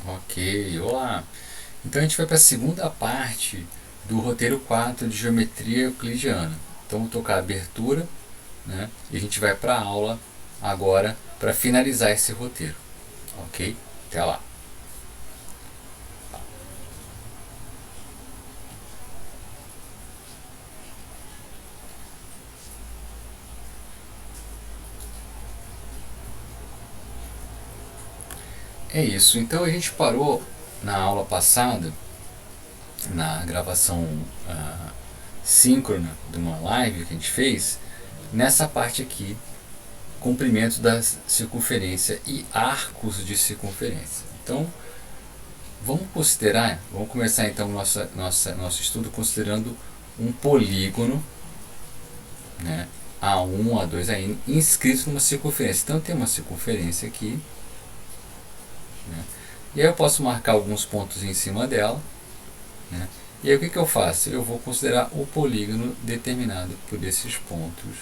Ok, olá. Então a gente vai para a segunda parte do roteiro 4 de geometria euclidiana. Então vou tocar a abertura, né? E a gente vai para a aula agora para finalizar esse roteiro. Ok? Até lá. É isso. Então a gente parou na aula passada, na gravação síncrona de uma live que a gente fez, nessa parte aqui, comprimento da circunferência e arcos de circunferência. Então, vamos começar então nosso estudo considerando um polígono, né, A1, A2, AN, inscrito numa circunferência. Então tem uma circunferência aqui, né, e aí eu posso marcar alguns pontos em cima dela, né, e aí o que eu faço? Eu vou considerar o polígono determinado por esses pontos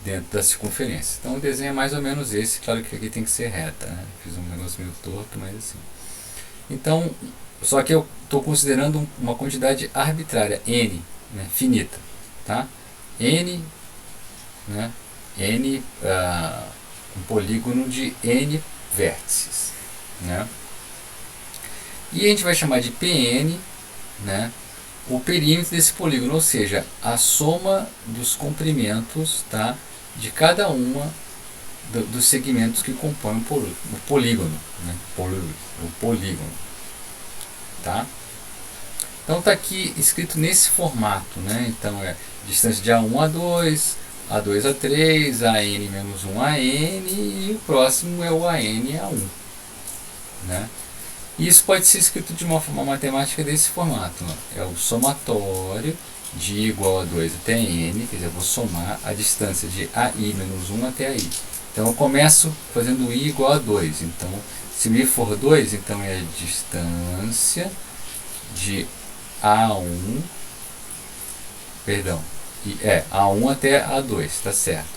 dentro da circunferência. Então o desenho é mais ou menos esse, claro que aqui tem que ser reta, né? Fiz um negócio meio torto, mas assim. Então, só que eu estou considerando uma quantidade arbitrária, n, né, finita, tá? N, né, n, um polígono de n vértices, né? E a gente vai chamar de Pn, né, o perímetro desse polígono, ou seja, a soma dos comprimentos, tá, de cada uma dos segmentos que compõem o polígono, né, o polígono, tá? Então tá aqui escrito nesse formato, né? Então é distância de A1 a 2, A2 a 3, AN menos 1 AN e o próximo é o AN a 1, né? E isso pode ser escrito de uma forma matemática desse formato, né? É o somatório de I igual a 2 até N, quer dizer, eu vou somar a distância de AI menos 1 até AI. Então eu começo fazendo I igual a 2. Então, se o I for 2, então é a distância de A1, perdão, A1 até A2, tá certo.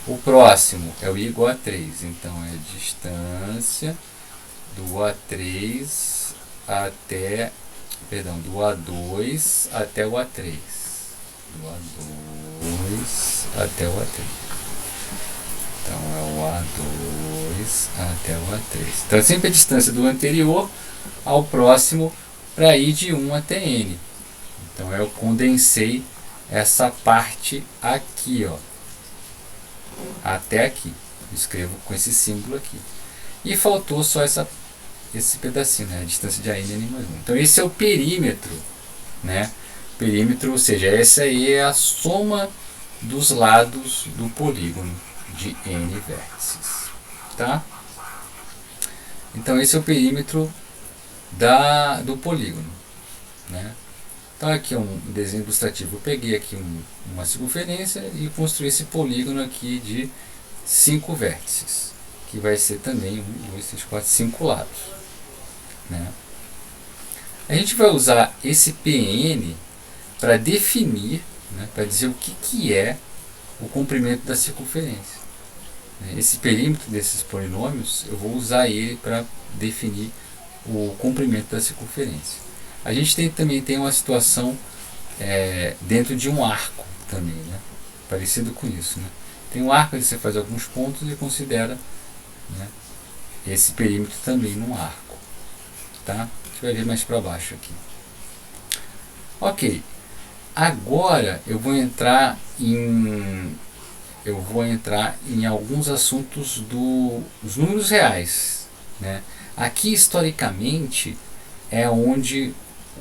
O próximo é o I igual a 3, então é a distância do A3 até, perdão, do A2 até o A3. Do A2 até o A3. Então é o A2 até o A3. Então é sempre a distância do anterior ao próximo para ir de 1 até N. Então eu condensei essa parte aqui, ó, até aqui. Escrevo com esse símbolo aqui. E faltou só esse pedacinho, né? A distância de AN mais 1. Então esse é o perímetro, né? Perímetro, ou seja, essa aí é a soma dos lados do polígono de N vértices, tá? Então esse é o perímetro do polígono, né? Então aqui é um desenho ilustrativo. Eu peguei aqui uma circunferência e construí esse polígono aqui de 5 vértices, que vai ser também 1, 2, 3, 4, 5 lados, né? A gente vai usar esse Pn para definir, né, para dizer o que é o comprimento da circunferência. Esse perímetro desses polinômios, eu vou usar ele para definir o comprimento da circunferência. A gente também tem uma situação dentro de um arco também, né, parecido com isso, né? Tem um arco onde você faz alguns pontos e considera, né, esse perímetro também num arco, tá? A gente vai ver mais para baixo aqui. Ok, agora eu vou entrar em alguns assuntos dos números reais, né? Aqui historicamente é onde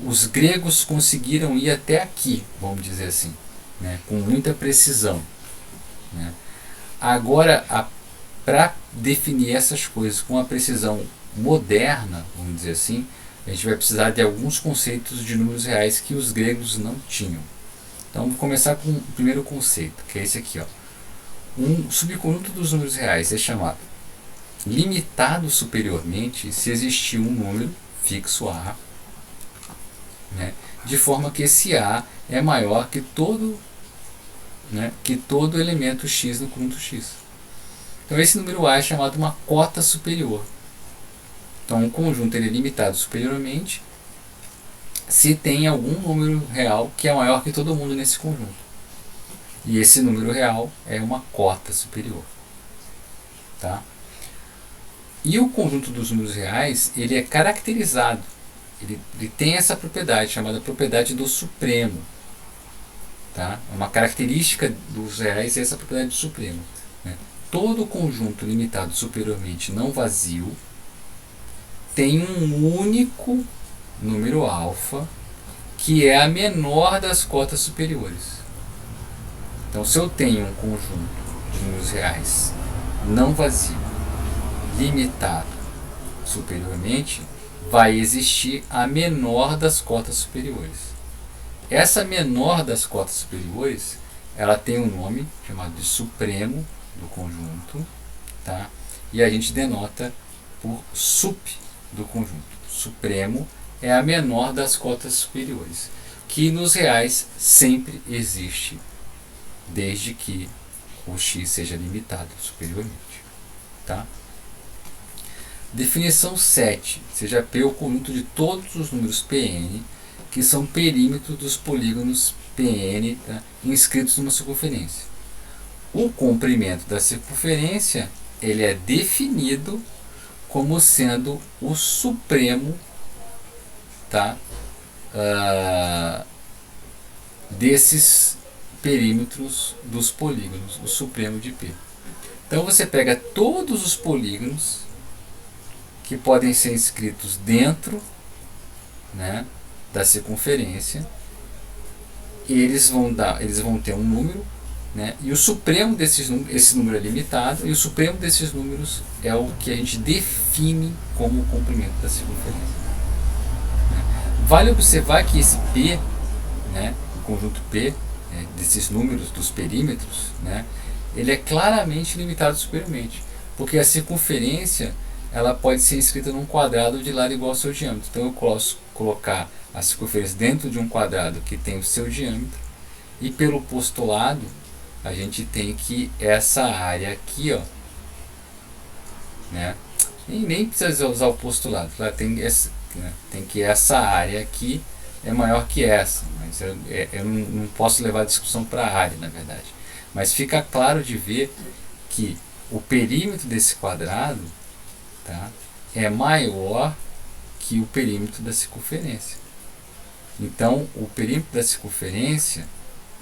os gregos conseguiram ir até aqui, vamos dizer assim, né, com muita precisão, né? Agora, para definir essas coisas com a precisão moderna, vamos dizer assim, a gente vai precisar de alguns conceitos de números reais que os gregos não tinham. Então, vou começar com o primeiro conceito, que é esse aqui, ó. Um subconjunto dos números reais é chamado limitado superiormente se existir um número fixo A, né, de forma que esse A é maior que todo elemento x no conjunto x. Então esse número A é chamado uma cota superior. Então um conjunto ele é limitado superiormente se tem algum número real que é maior que todo mundo nesse conjunto. E esse número real é uma cota superior. Tá? E o conjunto dos números reais ele é caracterizado. Ele tem essa propriedade chamada propriedade do supremo. Tá? Uma característica dos reais é essa propriedade do supremo. Né? Todo conjunto limitado superiormente não vazio tem um único número alfa que é a menor das cotas superiores. Então, se eu tenho um conjunto de números reais não vazio, limitado superiormente, vai existir a menor das cotas superiores. Essa menor das cotas superiores, ela tem um nome chamado de supremo do conjunto, tá? E a gente denota por sup do conjunto. Supremo é a menor das cotas superiores, que nos reais sempre existe, desde que o x seja limitado superiormente. Tá? Definição 7. Seja P o conjunto de todos os números Pn que são perímetros dos polígonos Pn, tá, inscritos numa circunferência. O comprimento da circunferência ele é definido como sendo o supremo, tá, desses perímetros dos polígonos, o supremo de P. Então você pega todos os polígonos que podem ser inscritos dentro, né, da circunferência, e eles vão ter um número, né, e o supremo desses números, esse número é limitado, e o supremo desses números é o que a gente define como o comprimento da circunferência. Vale observar que esse P, né, o conjunto P, desses números dos perímetros, né, ele é claramente limitado superiormente, porque a circunferência ela pode ser inscrita num quadrado de lado igual ao seu diâmetro. Então eu posso colocar a circunferência dentro de um quadrado que tem o seu diâmetro, e pelo postulado a gente tem que essa área aqui, ó, né, e nem precisa usar o postulado, tem que essa área aqui é maior que essa, mas eu não posso levar a discussão para a área, na verdade. Mas fica claro de ver que o perímetro desse quadrado, tá, é maior que o perímetro da circunferência. Então, o perímetro da circunferência,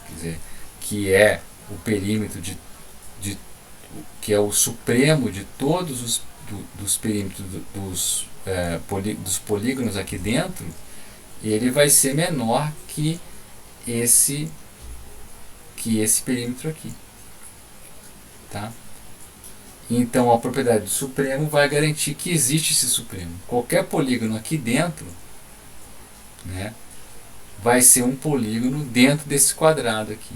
quer dizer, que é o perímetro que é o supremo de todos dos perímetros dos polígonos aqui dentro, ele vai ser menor que esse perímetro aqui, tá? Então a propriedade do supremo vai garantir que existe esse supremo. Qualquer polígono aqui dentro, né, vai ser um polígono dentro desse quadrado aqui.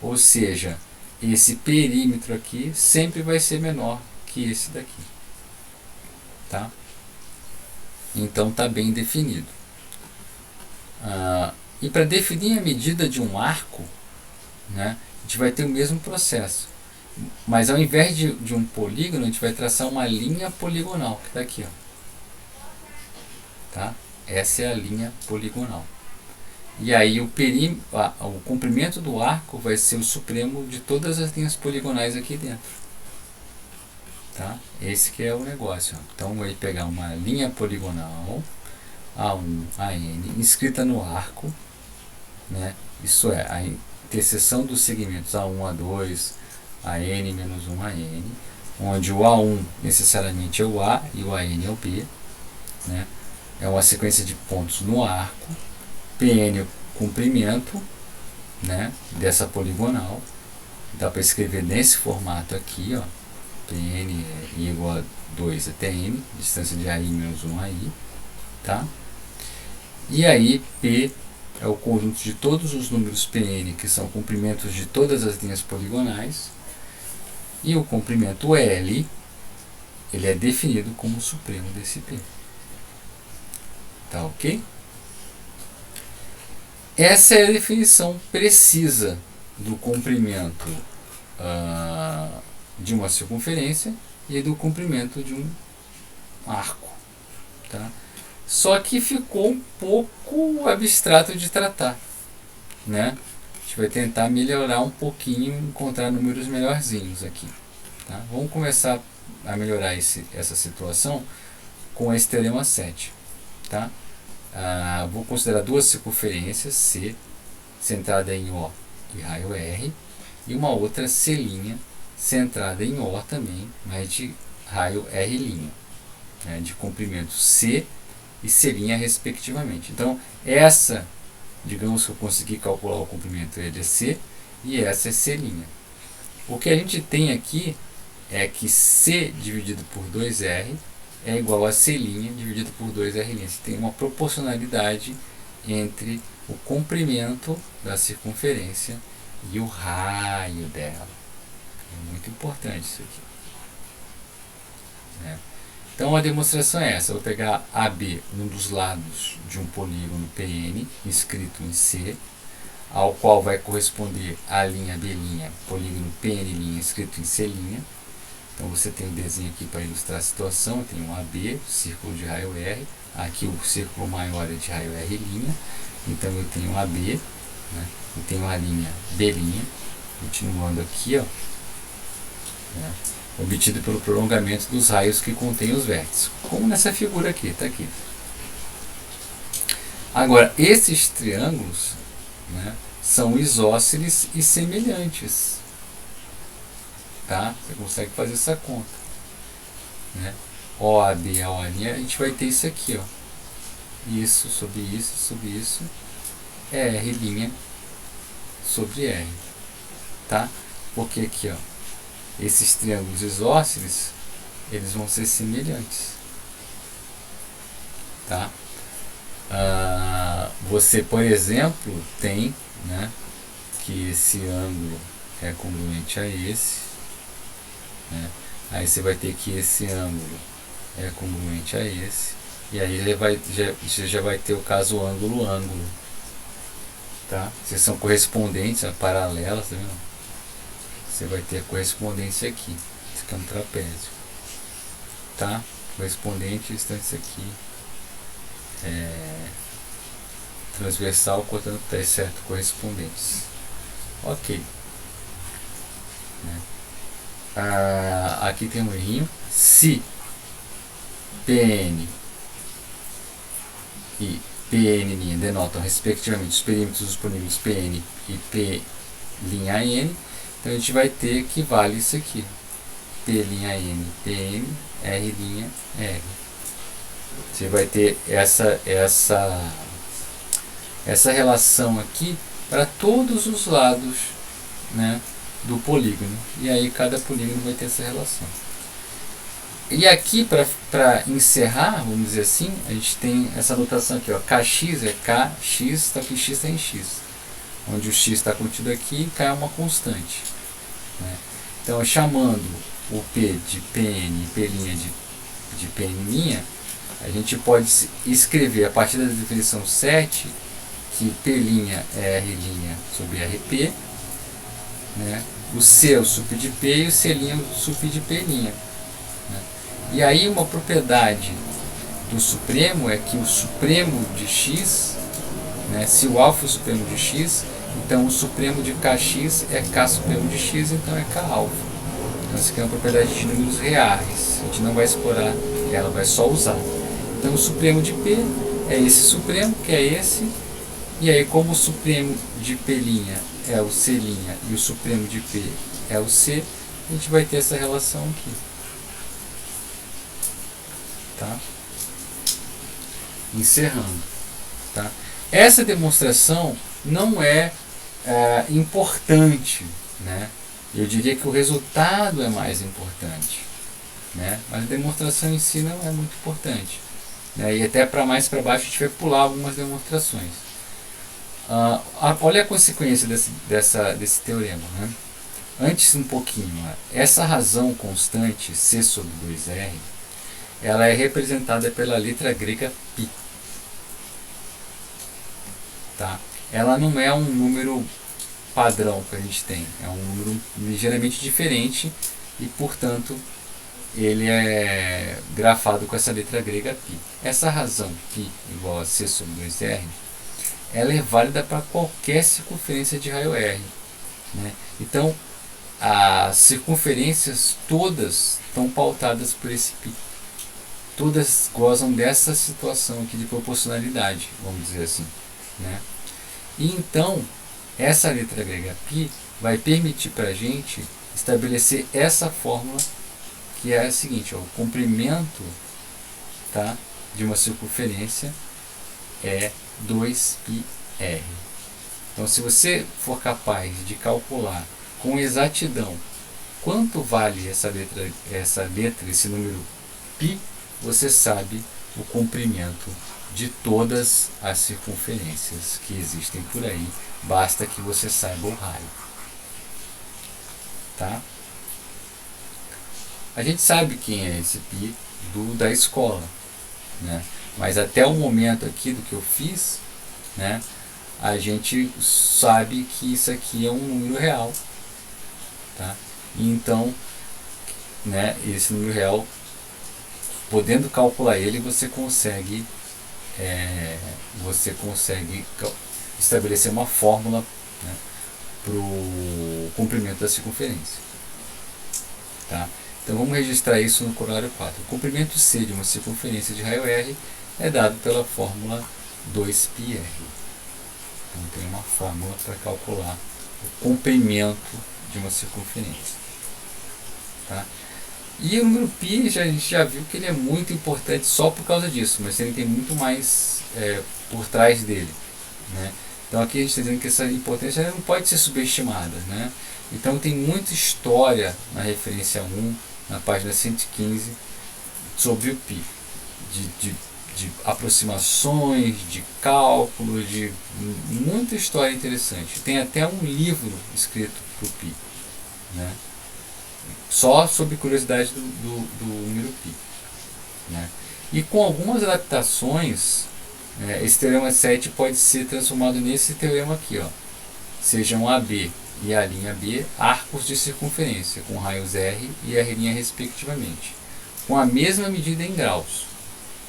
Ou seja, esse perímetro aqui sempre vai ser menor que esse daqui. Tá? Então está bem definido. E para definir a medida de um arco, né, a gente vai ter o mesmo processo. Mas ao invés de um polígono, a gente vai traçar uma linha poligonal, que está aqui. Ó. Tá? Essa é a linha poligonal. E aí o comprimento do arco vai ser o supremo de todas as linhas poligonais aqui dentro. Tá? Esse que é o negócio. Ó. Então vai pegar uma linha poligonal A1, AN, inscrita no arco, né? Isso é a interseção dos segmentos A1, A2, AN menos 1, AN, onde o A1 necessariamente é o A e o AN é o B, né? É uma sequência de pontos no arco, PN é o comprimento, né, dessa poligonal, dá para escrever nesse formato aqui, ó, PN é igual a 2 até N, distância de AI menos 1 AI, tá? E aí P é o conjunto de todos os números Pn, que são comprimentos de todas as linhas poligonais, e o comprimento L, ele é definido como o supremo desse P. Tá ok? Essa é a definição precisa do comprimento de uma circunferência e do comprimento de um arco. Tá? Só que ficou um pouco abstrato de tratar, né? A gente vai tentar melhorar um pouquinho, encontrar números melhorzinhos aqui. Tá? Vamos começar a melhorar essa situação com esse teorema 7. Tá? Vou considerar duas circunferências, C, centrada em O e raio R, e uma outra C', centrada em O também, mas de raio R', né, de comprimento C e C' respectivamente. Então, essa, digamos que eu consegui calcular o comprimento EDC, e essa é C'. O que a gente tem aqui é que C dividido por 2R é igual a C' dividido por 2R'. Você tem uma proporcionalidade entre o comprimento da circunferência e o raio dela. É muito importante isso aqui, né? Então a demonstração é essa. Eu vou pegar AB, um dos lados de um polígono PN, escrito em C, ao qual vai corresponder a linha B', polígono PN', escrito em C'. Então você tem um desenho aqui para ilustrar a situação. Eu tenho um AB, círculo de raio R, aqui o círculo maior é de raio R', então eu tenho um AB, né? Eu tenho a linha B', continuando aqui, ó, né? Obtido pelo prolongamento dos raios que contém os vértices, como nessa figura aqui, está aqui. Agora, esses triângulos, né, são isósceles e semelhantes. Tá? Você consegue fazer essa conta, né? OAB a OA', a gente vai ter isso aqui, ó. Isso sobre isso sobre isso é R' sobre R. Tá? Porque aqui, ó, esses triângulos isósceles, eles vão ser semelhantes. Tá? Você, por exemplo, tem, né, que esse ângulo é congruente a esse, né? Aí você vai ter que esse ângulo é congruente a esse, e aí você já vai ter o caso ângulo-ângulo. Tá? Se são correspondentes, paralelas, tá vendo? Você vai ter a correspondência aqui. Esse aqui é um trapézio. Tá? Correspondente, então isso aqui é transversal cortando pés, certo? Correspondentes. Ok. Né? Aqui tem um errinho. Se PN e PN' denotam respectivamente os perímetros dos polígonos PN e P'N, então a gente vai ter que vale isso aqui, P'N, PN, R', R. Você vai ter essa relação aqui para todos os lados, né, do polígono, e aí cada polígono vai ter essa relação. E aqui, para encerrar, vamos dizer assim, a gente tem essa notação aqui, ó, Kx é Kx, tá aqui x está em x, onde o x está contido aqui e K é uma constante, né? Então, chamando o P de Pn e P' de Pn', a gente pode escrever a partir da definição 7 que P' é R' sobre Rp, né? O C é o sup de P e o C' é o sup de P'. Né? E aí uma propriedade do supremo é que o supremo de x, né, se o alfa é o supremo de x, então o supremo de Kx é K supremo de x, então é K alfa. Então essa aqui é uma propriedade de números reais, a gente não vai explorar ela, vai só usar. Então o supremo de P é esse supremo, que é esse, e aí como o supremo de P' é o C' e o supremo de P é o C, a gente vai ter essa relação aqui. Tá? Encerrando, tá? Essa demonstração não é importante, né? Eu diria que o resultado é mais importante, né? Mas a demonstração em si não é muito importante, né? E até para mais para baixo a gente vai pular algumas demonstrações. Olha a consequência desse teorema, né? Antes um pouquinho, essa razão constante C sobre 2R, ela é representada pela letra grega π. Tá? Ela não é um número padrão que a gente tem, é um número ligeiramente diferente e, portanto, ele é grafado com essa letra grega π. Essa razão π igual a c sobre 2r, ela é válida para qualquer circunferência de raio r, né? Então, as circunferências todas estão pautadas por esse π. Todas gozam dessa situação aqui de proporcionalidade, vamos dizer assim, né? E então, essa letra grega π vai permitir para a gente estabelecer essa fórmula, que é a seguinte: ó, o comprimento, tá, de uma circunferência é 2πr. Então, se você for capaz de calcular com exatidão quanto vale esse número π, você sabe o comprimento de todas as circunferências que existem por aí, basta que você saiba o raio. Tá? A gente sabe quem é esse π da escola, né? Mas até o momento aqui do que eu fiz, né, a gente sabe que isso aqui é um número real, tá? E então, né, esse número real, podendo calcular ele, você consegue estabelecer uma fórmula, né, para o comprimento da circunferência. Tá? Então vamos registrar isso no corolário 4. O comprimento C de uma circunferência de raio R é dado pela fórmula 2πr. Então tem uma fórmula para calcular o comprimento de uma circunferência. Tá? E o número π, a gente já viu que ele é muito importante só por causa disso, mas ele tem muito mais por trás dele, né? Então aqui a gente está dizendo que essa importância não pode ser subestimada, né? Então tem muita história na referência 1, na página 115, sobre o π, de aproximações, de cálculo, de muita história interessante. Tem até um livro escrito para o π, né? Só sobre curiosidade do número π, né? E com algumas adaptações, esse teorema 7 pode ser transformado nesse teorema aqui, ó. Sejam AB e a linha B arcos de circunferência com raios R e R' respectivamente, com a mesma medida em graus.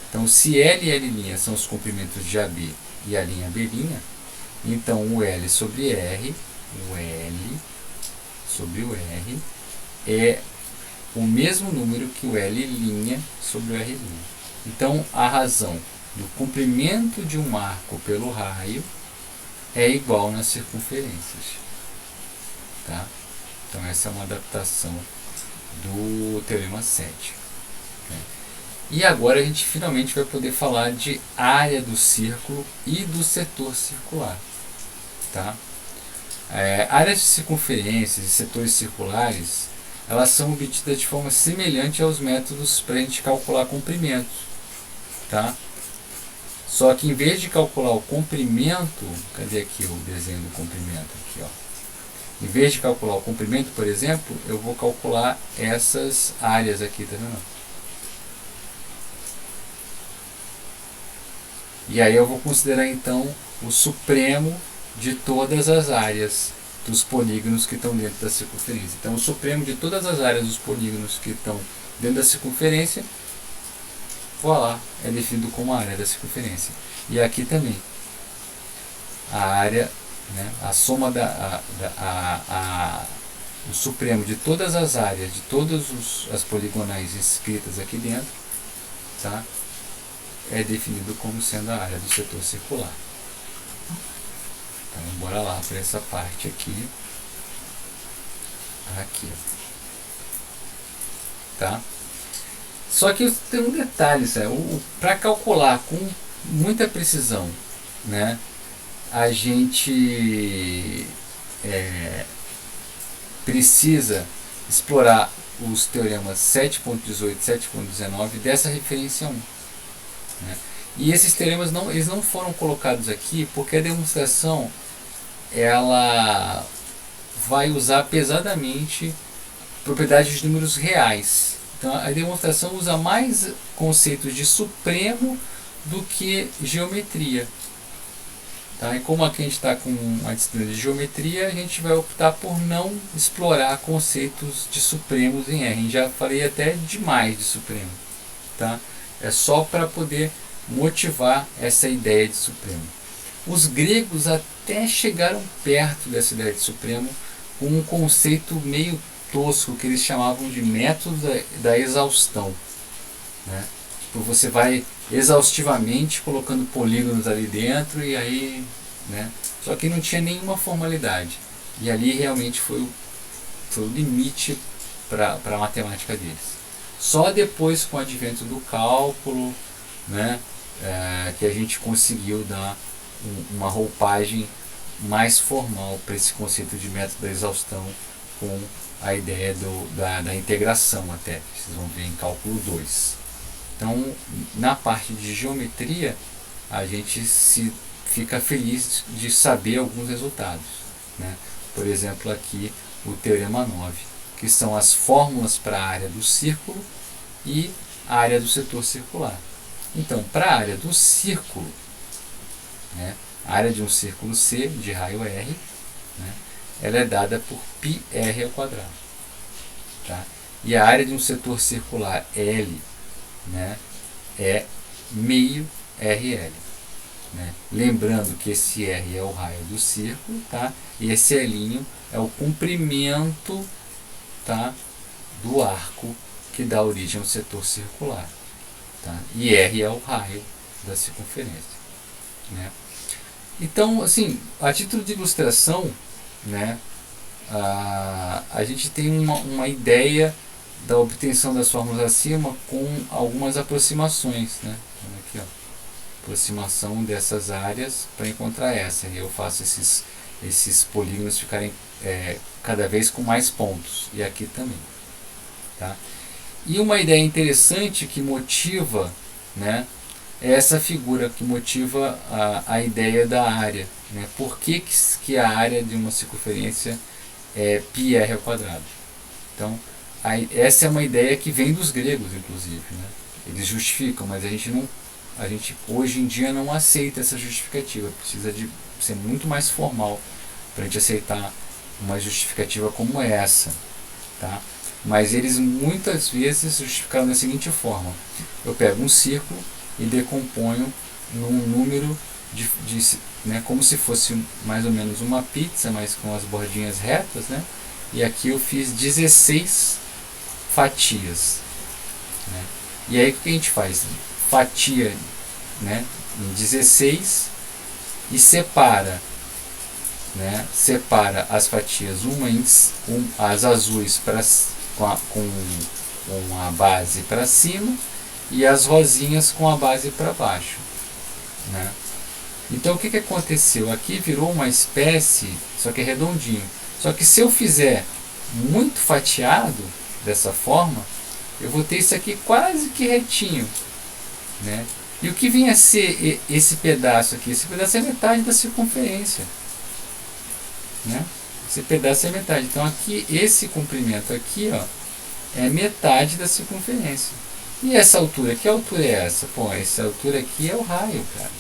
Então, se L e L' são os comprimentos de AB e a linha B', então o L sobre R, o L sobre o R é o mesmo número que o L' sobre o R'. Então, a razão do comprimento de um arco pelo raio é igual nas circunferências. Tá? Então, essa é uma adaptação do teorema 7. Né? E agora a gente finalmente vai poder falar de área do círculo e do setor circular. Tá? Áreas de circunferências e setores circulares, elas são obtidas de forma semelhante aos métodos para a gente calcular comprimentos. Tá? Só que em vez de calcular o comprimento, cadê aqui o desenho do comprimento? Aqui, ó. Em vez de calcular o comprimento, por exemplo, eu vou calcular essas áreas aqui, tá vendo? E aí eu vou considerar então o supremo de todas as áreas dos polígonos que estão dentro da circunferência. Então o supremo de todas as áreas dos polígonos que estão dentro da circunferência, voilà, é definido como a área da circunferência. E aqui também, a área, né, a soma o supremo de todas as áreas, de todas as poligonais escritas aqui dentro, tá, é definido como sendo a área do setor circular. Então, bora lá para essa parte aqui. Aqui, tá? Só que tem um detalhe, para calcular com muita precisão, né, a gente precisa explorar os teoremas 7.18 e 7.19 dessa referência 1. Né? E esses teoremas eles não foram colocados aqui porque a demonstração ela vai usar pesadamente propriedades de números reais. Então a demonstração usa mais conceitos de supremo do que geometria. Tá? E como aqui a gente está com a disciplina de geometria, a gente vai optar por não explorar conceitos de supremos em R. Já falei até demais de supremo. Tá? É só para poder motivar essa ideia de supremo. Os gregos até chegaram perto dessa ideia de supremo com um conceito meio tosco que eles chamavam de método da exaustão. Né? Tipo, você vai exaustivamente colocando polígonos ali dentro e aí, né? Só que não tinha nenhuma formalidade. E ali realmente foi o limite para a matemática deles. Só depois, com o advento do cálculo, né, que a gente conseguiu dar uma roupagem mais formal para esse conceito de método da exaustão, com a ideia da integração até. Vocês vão ver em cálculo 2. Então, na parte de geometria, a gente fica feliz de saber alguns resultados. Né? Por exemplo, aqui o Teorema 9, que são as fórmulas para a área do círculo e a área do setor circular. Então, para a área do círculo, né, a área de um círculo C de raio R, né, ela é dada por πr ao quadrado. Tá? E a área de um setor circular L, né, é meio RL. Né? Lembrando que esse R é o raio do círculo, tá? E esse L é o comprimento, tá, do arco que dá origem ao setor circular. Tá? E R é o raio da circunferência. Né? Então, assim, a título de ilustração, né, a gente tem uma ideia da obtenção das fórmulas acima com algumas aproximações. Né? Aqui, ó, aproximação dessas áreas para encontrar essa. E eu faço esses polígonos ficarem cada vez com mais pontos. E aqui também. Tá? E uma ideia interessante que motiva, né, é essa figura que motiva a ideia da área. Né? Por que a área de uma circunferência é πr ao quadrado? Então, essa é uma ideia que vem dos gregos, inclusive. Né? Eles justificam, mas a gente hoje em dia não aceita essa justificativa. Precisa de ser muito mais formal para a gente aceitar uma justificativa como essa. Tá? Mas eles muitas vezes justificaram da seguinte forma: eu pego um círculo e decomponho num número né, como se fosse mais ou menos uma pizza, mas com as bordinhas retas, né? E aqui eu fiz 16 fatias. Né? E aí o que a gente faz? Fatia, né, em 16 e separa. Né? Separa as fatias, as azuis com a base para cima e as rosinhas com a base para baixo. Né? Então o que aconteceu? Aqui virou uma espécie, só que é redondinho. Só que se eu fizer muito fatiado dessa forma, eu vou ter isso aqui quase que retinho. Né? E o que vem a ser esse pedaço aqui? Esse pedaço é metade da circunferência. Né? Esse pedaço é metade. Então aqui, esse comprimento aqui, ó, é metade da circunferência. E essa altura, que altura é essa? Pô, essa altura aqui é o raio, cara.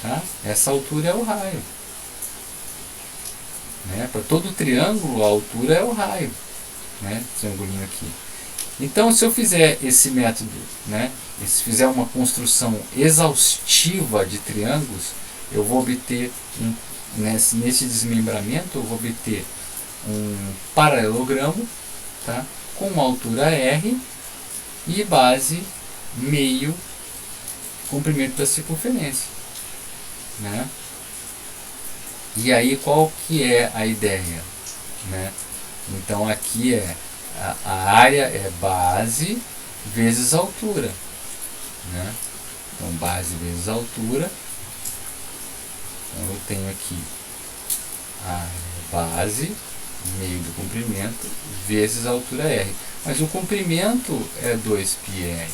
Tá? Essa altura é o raio. Né? Para todo triângulo, a altura é o raio. Né? Esse triangulinho aqui. Então, se eu fizer esse método, né, se fizer uma construção exaustiva de triângulos, eu vou obter, nesse desmembramento, eu vou obter um paralelogramo, tá, com altura R e base meio comprimento da circunferência. Né? E aí, qual que é a ideia? Né? Então, aqui a área é base vezes altura. Né? Então, base vezes altura. Então, eu tenho aqui a base, meio do comprimento, vezes a altura R. Mas o comprimento é 2πr.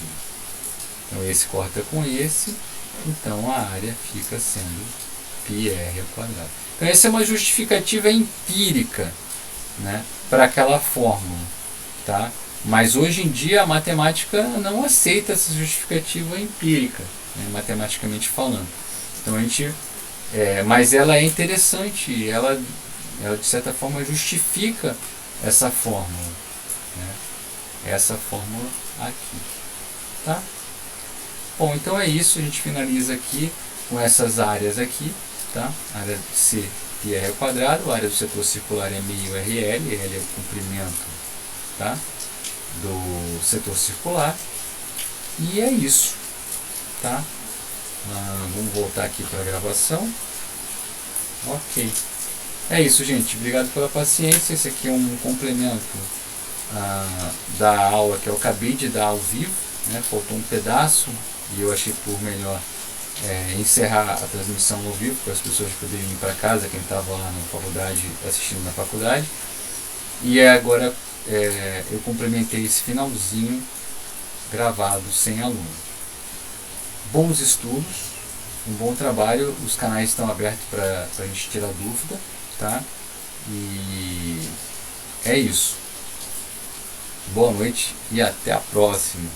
Então, esse corta com esse. Então, a área fica sendo πr ao quadrado. Então, essa é uma justificativa empírica, né, para aquela fórmula. Tá? Mas hoje em dia a matemática não aceita essa justificativa empírica, né, matematicamente falando. Então a gente, mas ela é interessante, ela de certa forma justifica essa fórmula, né? Essa fórmula aqui, tá? Bom, então é isso, a gente finaliza aqui com essas áreas aqui, tá? A área C pi r ao quadrado, a área do setor circular é meio RL, L é o comprimento, tá? Do setor circular, e é isso, tá? Vamos voltar aqui para a gravação. Ok, é isso, gente, obrigado pela paciência. Esse aqui é um complemento da aula que eu acabei de dar ao vivo, né? Faltou um pedaço e eu achei por melhor encerrar a transmissão ao vivo para as pessoas poderem ir para casa, quem estava lá na faculdade, assistindo na faculdade. E agora eu complementei esse finalzinho gravado sem aluno. Bons estudos, um bom trabalho, os canais estão abertos para a gente tirar dúvida, tá? E é isso. Boa noite e até a próxima.